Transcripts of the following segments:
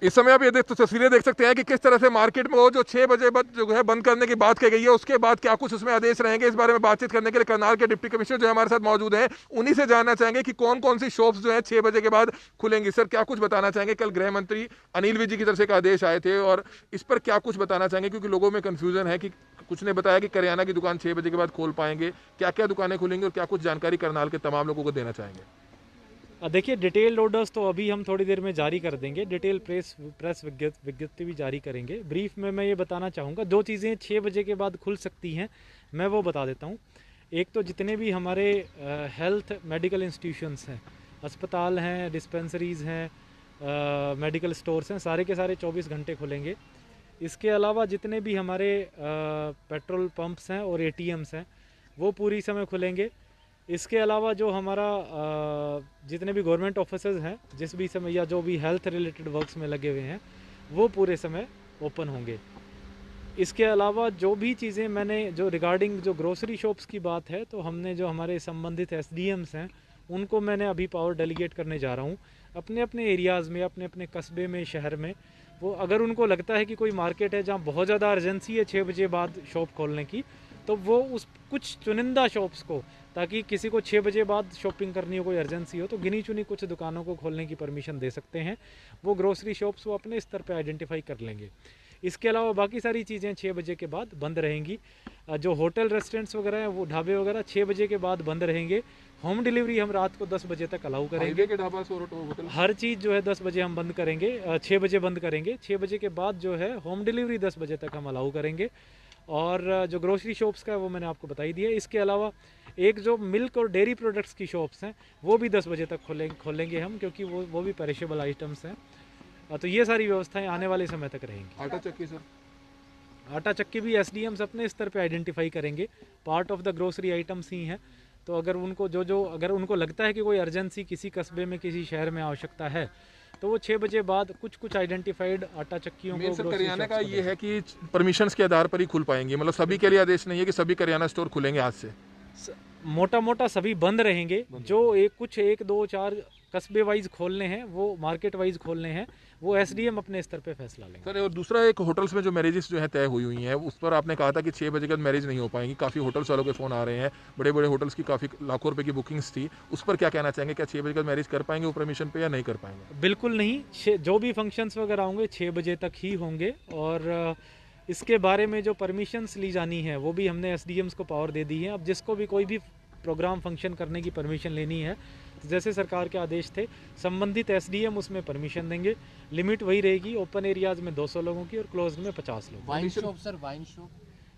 इस समय आप ये तस्वीरें देख सकते हैं कि किस तरह से मार्केट में वो जो 6 बजे जो है बंद करने की बात कही गई है, उसके बाद क्या कुछ उसमें आदेश रहेंगे, इस बारे में बातचीत करने के लिए करनाल के डिप्टी कमिश्नर जो हमारे साथ मौजूद हैं, उन्हीं से जानना चाहेंगे कि कौन कौन सी शॉप्स जो है 6 बजे के बाद खुलेंगी। सर, क्या कुछ बताना चाहेंगे? कल गृह मंत्री अनिल विज की तरफ से एक आदेश आए थे और इस पर क्या कुछ बताना चाहेंगे, क्योंकि लोगों में कंफ्यूजन है कि कुछ ने बताया कि करियाना की दुकान 6 बजे के बाद खोल पाएंगे, क्या क्या दुकानें खुलेंगी और क्या कुछ जानकारी करनाल के तमाम लोगों को देना चाहेंगे? देखिए, डिटेल ऑर्डर्स तो अभी हम थोड़ी देर में जारी कर देंगे, डिटेल प्रेस विज्ञप्ति भी जारी करेंगे। ब्रीफ में मैं ये बताना चाहूँगा, दो चीज़ें 6 बजे के बाद खुल सकती हैं, मैं वो बता देता हूँ। एक तो जितने भी हमारे हेल्थ मेडिकल इंस्टीट्यूशंस हैं, अस्पताल हैं, डिस्पेंसरीज़ हैं, मेडिकल स्टोर्स हैं, सारे के सारे 24 घंटे खुलेंगे। इसके अलावा जितने भी हमारे पेट्रोल पंप्स हैं और ATMs हैं, वो पूरी समय खुलेंगे। इसके अलावा जो हमारा जितने भी गवर्नमेंट ऑफिसेज हैं, जिस भी समय या जो भी हेल्थ रिलेटेड वर्क्स में लगे हुए हैं, वो पूरे समय ओपन होंगे। इसके अलावा जो भी चीज़ें मैंने जो रिगार्डिंग जो ग्रोसरी शॉप्स की बात है, तो हमने जो हमारे संबंधित SDMs हैं, उनको मैंने अभी पावर डेलीगेट करने जा रहा हूँ अपने अपने एरियाज़ में, अपने अपने कस्बे में, शहर में। वो अगर उनको लगता है कि कोई मार्केट है जहाँ बहुत ज़्यादा अर्जेंसी है 6 बजे बाद शॉप खोलने की, तो वो उस कुछ चुनिंदा शॉप्स को, ताकि किसी को 6 बजे बाद शॉपिंग करनी हो, कोई अर्जेंसी हो, तो गिनी चुनी कुछ दुकानों को खोलने की परमिशन दे सकते हैं। वो ग्रोसरी शॉप्स वो अपने स्तर पे आइडेंटिफाई कर लेंगे। इसके अलावा बाकी सारी चीज़ें 6 बजे के बाद बंद रहेंगी। जो होटल रेस्टोरेंट्स वगैरह हैं, वो ढाबे वगैरह 6 बजे के बाद बंद रहेंगे। होम डिलीवरी हम रात को 10 बजे तक अलाउ करेंगे। के ढाबा होटल हर चीज़ जो है 10 बजे हम बंद करेंगे, 6 बजे बंद करेंगे। 6 बजे के बाद जो है होम डिलीवरी 10 बजे तक हम अलाउ करेंगे। और जो ग्रोसरी शॉप्स का है वो मैंने आपको बताई दिया। इसके अलावा एक जो मिल्क और डेयरी प्रोडक्ट्स की शॉप्स हैं, वो भी 10 बजे तक खोलेंगे हम, क्योंकि वो भी पेरिशेबल आइटम्स हैं। तो ये सारी व्यवस्थाएं आने वाले समय तक रहेंगी। आटा चक्की सर? आटा चक्की भी SDMs अपने स्तर पे आइडेंटिफाई करेंगे, part of the grocery items ही हैं। तो अगर उनको अगर उनको लगता है कि कोई अर्जेंसी किसी कस्बे में, किसी शहर में आवश्यकता है, तो वो 6 बजे बाद कुछ आइडेंटिफाइड आटा चक्कियों को करियाना का ये है कि परमिशंस के आधार पर ही खुल पाएंगे, मतलब सभी के लिए आदेश नहीं है कि सभी करियाना स्टोर खुलेंगे आज से। मोटा मोटा सभी बंद रहेंगे। जो एक दो चार कस्बे वाइज खोलने हैं, वो मार्केट वाइज खोलने हैं, वो SDM अपने स्तर पे फैसला लेंगे। सर, और दूसरा, एक होटल्स में जो मैरिजेस जो है तय हुई हैं, उस पर आपने कहा था कि 6 बजे के बाद मैरिज नहीं हो पाएंगी। काफ़ी होटल्स वालों के फ़ोन आ रहे हैं, बड़े बड़े होटल्स की काफ़ी लाखों रुपए की बुकिंग्स थी, उस पर क्या कहना चाहेंगे? क्या 6 बजे के बाद मैरिज कर पाएंगे वो परमिशन पे या नहीं कर पाएंगे? बिल्कुल नहीं, जो भी फंक्शंस वगैरह होंगे 6 बजे तक ही होंगे। और इसके बारे में जो परमिशंस ली जानी है, वो भी हमने SDMs को पावर दे दी है। अब जिसको भी कोई भी प्रोग्राम फंक्शन करने की परमिशन लेनी है, जैसे सरकार के आदेश थे, संबंधित SDM उसमें परमिशन देंगे। लिमिट वही रहेगी, ओपन एरियाज में 200 लोगों की और क्लोज्ड में 50 लोग। Wine shop sir,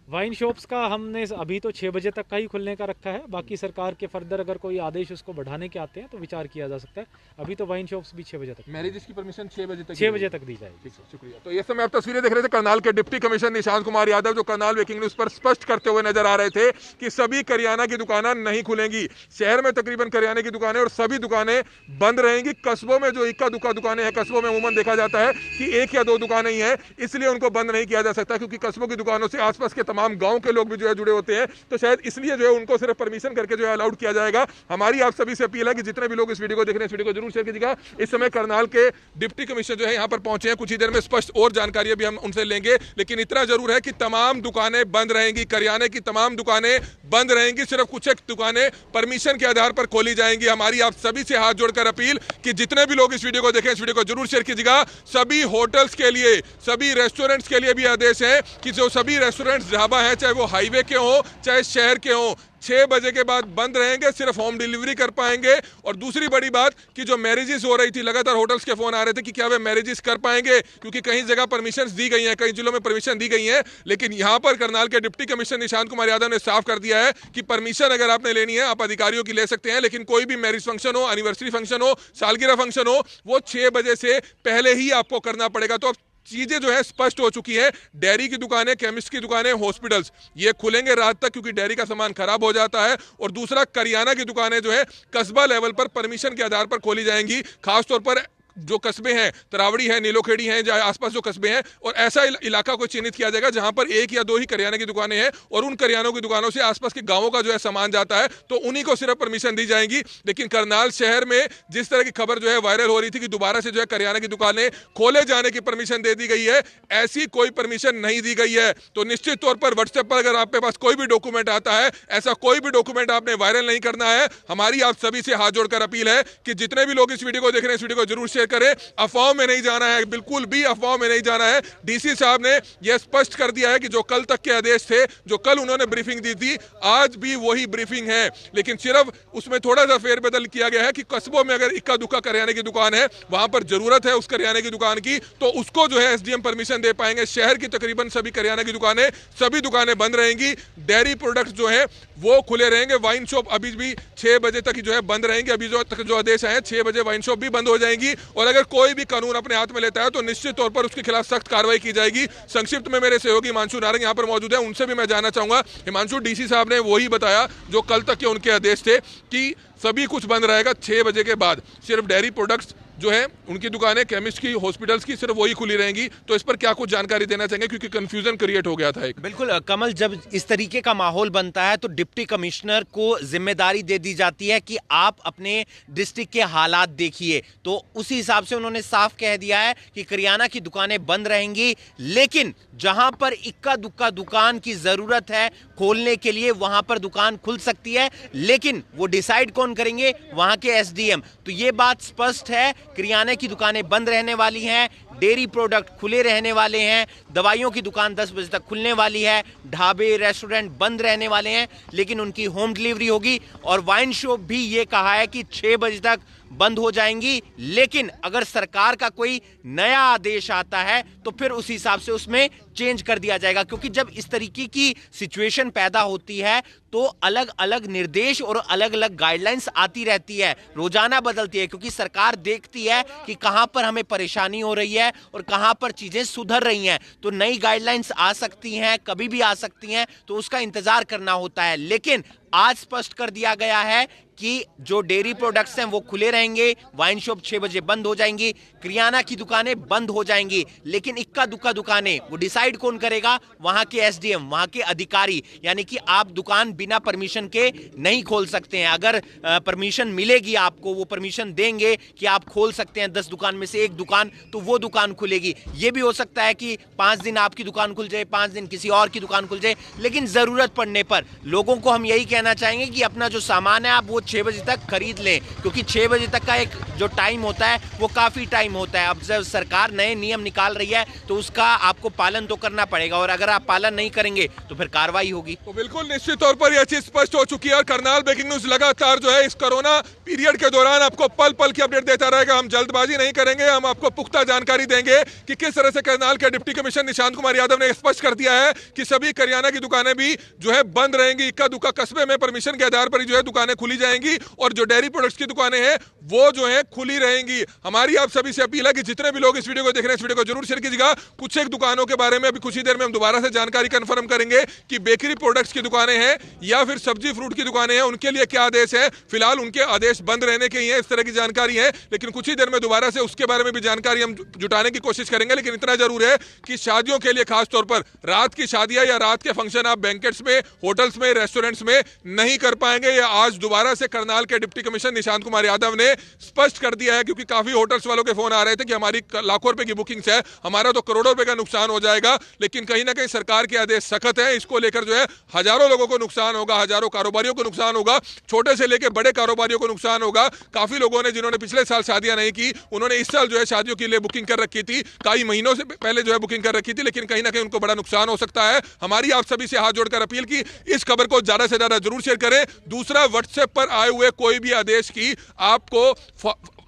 wine shops का हमने अभी तो 6 बजे तक का ही खुलने का रखा है। बाकी सरकार के फर्दर अगर कोई आदेश उसको बढ़ाने के आते हैं तो विचार किया जा सकता है। अभी तो वाइन शॉप्स भी 6 बजे तक, मैरिज की परमिशन 6 बजे तक 6 बजे तक दी जाएगी। शुक्रिया। तो ये समय आप तस्वीरें देख रहे थे करनाल के डिप्टी कमिश्नर निशांत कुमार यादव, जो करनाल वेकिंग न्यूज पर स्पष्ट करते हुए नजर आ रहे थे कि सभी करियाना की दुकानें नहीं खुलेंगी। शहर में तकरीबन करियाने की दुकानें और सभी दुकानें बंद रहेंगी। कस्बों में जो इक्का दुक्का दुकानें हैं, कस्बों में अमूमन देखा जाता है कि 1 या 2 दुकानें ही हैं, इसलिए उनको बंद नहीं किया जा सकता, क्योंकि कस्बों की दुकानों से आसपास के तमाम गांव के लोग जो है जुड़े होते हैं, तो शायद इसलिए जो है उनको सिर्फ परमिशन करके जो है अलाउड किया जाएगा। हमारी आप सभी से अपील है कि जितने भी लोग इस वीडियो को देख रहे हैं, इस वीडियो को जरूर शेयर कीजिएगा। इस समय करनाल के डिप्टी कमिश्नर जो है यहाँ पर पहुंचे हैं, कुछ ही देर में स्पष्ट और जानकारी भी हम उनसे लेंगे, लेकिन इतना जरूर है कि तमाम दुकानें बंद रहेंगी, करियाने की तमाम दुकानें बंद रहेंगी। सिर्फ कुछ एक दुकानें परमिशन के आधार पर खोली जाएंगी। हमारी आप सभी से हाथ जोड़कर अपील कि जितने भी लोग इस वीडियो को देखें, इस वीडियो को जरूर शेयर कीजिएगा। सभी होटल्स के लिए, सभी रेस्टोरेंट्स के लिए भी आदेश है कि जो सभी रेस्टोरेंट्स, ढाबा है, चाहे वो हाईवे के हो चाहे शहर के हो, 6 बजे के बाद बंद रहेंगे, सिर्फ होम डिलीवरी कर पाएंगे। और दूसरी बड़ी बात कि जो मैरिजेस हो रही थी, लगातार होटल्स के फोन आ रहे थे कि क्या वे मैरिजेस कर पाएंगे, क्योंकि कई जगह परमिशन दी गई हैं, कई जिलों में परमिशन दी गई है, लेकिन यहां पर करनाल के डिप्टी कमिश्नर निशांत कुमार यादव ने साफ कर दिया है कि परमिशन अगर आपने लेनी है, आप अधिकारियों की ले सकते हैं, लेकिन कोई भी मैरिज फंक्शन हो, एनिवर्सरी फंक्शन हो, सालगिरह फंक्शन हो, वो 6 बजे से पहले ही आपको करना पड़ेगा। तो अब चीजें जो है स्पष्ट हो चुकी है। डेयरी की दुकानें, केमिस्ट की दुकानें, हॉस्पिटल्स, ये खुलेंगे रात तक, क्योंकि डेयरी का सामान खराब हो जाता है। और दूसरा, करियाना की दुकानें जो है कस्बा लेवल पर परमिशन के आधार पर खोली जाएंगी। खासतौर पर जो कस्बे हैं, तरावड़ी है, नीलोखेड़ी हैं, जहाँ आसपास जो कस्बे हैं, और ऐसा इलाका को चिन्हित किया जाएगा जहां पर 1 या 2 ही करियाने की दुकानें हैं और उन करियानों की दुकानों से आसपास के गांवों का जो है सामान जाता है, तो उन्हीं को सिर्फ परमिशन दी जाएगी। लेकिन करनाल शहर में जिस तरह की खबर जो है वायरल हो रही थी कि दोबारा से जो है करियाना की दुकानें खोले जाने की परमिशन दे दी गई है, ऐसी कोई परमिशन नहीं दी गई है। तो निश्चित तौर पर व्हाट्सएप पर अगर आपके पास कोई भी डॉक्यूमेंट आता है, ऐसा कोई भी डॉक्यूमेंट आपने वायरल नहीं करना है। हमारी आप सभी से हाथ जोड़कर अपील है कि जितने भी लोग इस वीडियो को देख रहे हैं, इस वीडियो को जरूर शेयर करें। अफवाह में नहीं जाना है, बिल्कुल भी अफवाह में नहीं जाना है। डीसी साहब ने यह स्पष्ट कर दिया है कि जो कल तक के आदेश थे, जो कल उन्होंने ब्रीफिंग दी थी, आज भी वही ब्रीफिंग है। लेकिन सिर्फ उसमें थोड़ा सा फेरबदल किया गया है कि कस्बों में अगर इक्का दुक्का करियाने की दुकान है, वहां पर जरूरत है उस करियाने की दुकान की, तो उसको जो है एसडीएम परमिशन दे पाएंगे। शहर की तकरीबन सभी करियाने की दुकानें, सभी दुकानें बंद रहेंगी। डेयरी प्रोडक्ट्स जो है वो खुले रहेंगे। वाइन शॉप अभी भी 6 बजे तक जो है बंद रहेंगे। अभी जो आदेश आए 6 बजे वाइन शॉप भी बंद हो जाएंगी। और अगर कोई भी कानून अपने हाथ में लेता है तो निश्चित तौर पर उसके खिलाफ सख्त कार्रवाई की जाएगी। संक्षिप्त में मेरे सहयोगी हिमांशु नारंग यहाँ पर मौजूद है, उनसे भी मैं जानना चाहूंगा। हिमांशु, डीसी साहब ने वही बताया जो कल तक के उनके आदेश थे कि सभी कुछ बंद रहेगा 6 बजे के बाद। सिर्फ डेयरी प्रोडक्ट्स जो है उनकी दुकानें, केमिस्ट की, हॉस्पिटल्स की, सिर्फ वही खुली रहेंगी। तो इस पर क्या कुछ जानकारी देना चाहेंगे, क्योंकि कंफ्यूजन क्रिएट हो गया था एक। बिल्कुल कमल, जब इस तरीके का माहौल बनता है तो डिप्टी कमिश्नर को जिम्मेदारी दे दी जाती है कि आप अपने डिस्ट्रिक्ट के हालात देखिए। तो उसी हिसाब से उन्होंने साफ कह दिया है कि करियाना की दुकानें बंद रहेंगी, लेकिन जहां पर इक्का दुक्का दुकान की जरूरत है खोलने के लिए, वहां पर दुकान खुल सकती है। लेकिन वो डिसाइड कौन करेंगे? वहां के एसडीएम। तो ये बात स्पष्ट है, करियाने की दुकानें बंद रहने वाली हैं, डेयरी प्रोडक्ट खुले रहने वाले हैं, दवाइयों की दुकान 10 बजे तक खुलने वाली है, ढाबे रेस्टोरेंट बंद रहने वाले हैं, लेकिन उनकी होम डिलीवरी होगी। और वाइन शॉप भी ये कहा है कि 6 बजे तक बंद हो जाएंगी। लेकिन अगर सरकार का कोई नया आदेश आता है तो फिर उस हिसाब से उसमें चेंज कर दिया जाएगा, क्योंकि जब इस तरीके की सिचुएशन पैदा होती है तो अलग अलग निर्देश और अलग अलग गाइडलाइंस आती रहती है, रोजाना बदलती है, क्योंकि सरकार देखती है कि कहां पर हमें परेशानी हो रही है और कहां पर चीजें सुधर रही हैं। तो नई गाइडलाइंस आ सकती हैं, कभी भी आ सकती हैं, तो उसका इंतजार करना होता है। लेकिन आज स्पष्ट कर दिया गया है कि जो डेयरी प्रोडक्ट्स हैं वो खुले रहेंगे, वाइन शॉप 6 बजे बंद हो जाएंगी, करियाना की दुकानें बंद हो जाएंगी। लेकिन इक्का दुक्का दुकानें वो डिसाइड कौन करेगा? वहां के एसडीएम, वहां के अधिकारी। यानी कि आप दुकान बिना परमिशन के नहीं खोल सकते हैं। अगर परमिशन मिलेगी आपको, वो परमिशन देंगे कि आप खोल सकते हैं 10 दुकान में से एक दुकान, तो वो दुकान खुलेगी। ये भी हो सकता है कि 5 दिन आपकी दुकान खुल जाए, 5 दिन किसी और की दुकान खुल जाए। लेकिन जरूरत पड़ने पर लोगों को हम यही कहना चाहेंगे कि अपना जो सामान है आप वो 6 बजे तक खरीद लें, क्योंकि 6 बजे तक का एक जो टाइम होता है वो काफी टाइम होता है। अब जब सरकार नए नियम निकाल रही है तो उसका आपको पालन तो करना पड़ेगा, और अगर आप पालन नहीं करेंगे तो फिर कार्रवाई होगी। तो बिल्कुल निश्चित तौर पर यह चीज स्पष्ट हो चुकी है। और करनाल ब्रेकिंग न्यूज लगातार जो है इस कोरोना पीरियड के दौरान आपको पल पल की अपडेट देता रहेगा। हम जल्दबाजी नहीं करेंगे, हम आपको पुख्ता जानकारी देंगे कि किस तरह से करनाल के डिप्टी कमिश्नर निशांत कुमार यादव ने स्पष्ट कर दिया है कि सभी करियाना की दुकानें भी जो है बंद रहेंगी। इक्का दुक्का कस्बे में परमिशन के आधार पर जो है दुकानें खुली जाएंगी और जो डेयरी प्रोडक्ट्स की दुकानें हैं वो जो है खुली रहेंगी। हमारी आप सभी से अपील है कि जितने भी लोग इस वीडियो को देख रहे हैं, इस वीडियो को जरूर शेयर कीजिएगा। कुछ एक दुकानों के बारे में अभी कुछ ही देर में हम दोबारा से जानकारी कंफर्म करेंगे कि बेकरी प्रोडक्ट्स की दुकानें हैं या फिर सब्जी फ्रूट की दुकानें हैं, उनके लिए क्या आदेश है। फिलहाल उनके आदेश बंद रहने के ही है, इस तरह की जानकारी है। लेकिन कुछ ही देर में दोबारा से उसके बारे में भी जानकारी हम जुटाने की कोशिश करेंगे। लेकिन इतना जरूर है कि शादियों के लिए खासतौर पर रात की शादियां या रात के फंक्शन आप बैंकेट्स में, होटल्स में, रेस्टोरेंट्स में नहीं कर पाएंगे। या आज दोबारा से करनाल के डिप्टी कमिश्नर निशांत कुमार यादव ने स्पष्ट कर दिया है, क्योंकि काफी होटल्स वालों के फोन आ रहे थे कि हमारी लाखों रुपए की बुकिंग्स है, हमारा तो करोड़ों रुपए का नुकसान हो जाएगा। लेकिन कहीं ना कहीं सरकार के आदेश सख्त है, इसको लेकर जो है हजारों लोगों को नुकसान होगा, हजारों कारोबारियों को नुकसान होगा, छोटे से लेकर बड़े कारोबारियों को नुकसान होगा। काफी लोगों ने जिन्होंने पिछले साल शादियां नहीं की, उन्होंने इस साल जो है शादियों के लिए बुकिंग कर रखी थी, कई महीनों से पहले जो है बुकिंग कर रखी थी, लेकिन कहीं ना कहीं उनको बड़ा नुकसान हो सकता है। हमारी आप सभी से हाथ जोड़कर अपील की इस खबर को ज्यादा से ज्यादा जरूर शेयर करें। दूसरा, व्हाट्सएप पर आए हुए कोई भी आदेश की आपको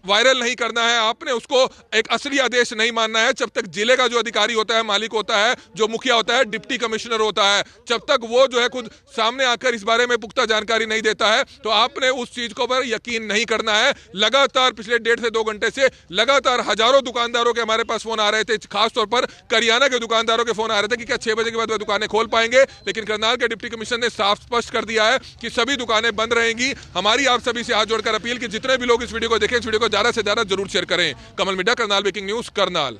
वायरल नहीं करना है, आपने उसको एक असली आदेश नहीं मानना है। जब तक जिले का जो अधिकारी होता है, मालिक होता है, जो मुखिया होता है, डिप्टी कमिश्नर होता है, जब तक वो जो है खुद सामने आकर इस बारे में पुख्ता जानकारी नहीं देता है तो आपने उस चीज को पर यकीन नहीं करना है। लगातार पिछले 1.5 से 2 घंटे से लगातार हजारों दुकानदारों के हमारे पास फोन आ रहे थे, खासतौर पर करियाना के दुकानदारों के फोन आ रहे थे कि क्या 6 बजे के बाद वह दुकानें खोल पाएंगे। लेकिन करनाल के डिप्टी कमिश्नर ने साफ स्पष्ट कर दिया है कि सभी दुकानें बंद रहेंगी। हमारी आप सभी से हाथ जोड़कर अपील कि जितने भी लोग इस वीडियो को देखें, इस वीडियो को ज़्यादा से ज़्यादा जरूर शेयर करें। कमल मिड्डा, करनाल ब्रेकिंग न्यूज़, करनाल।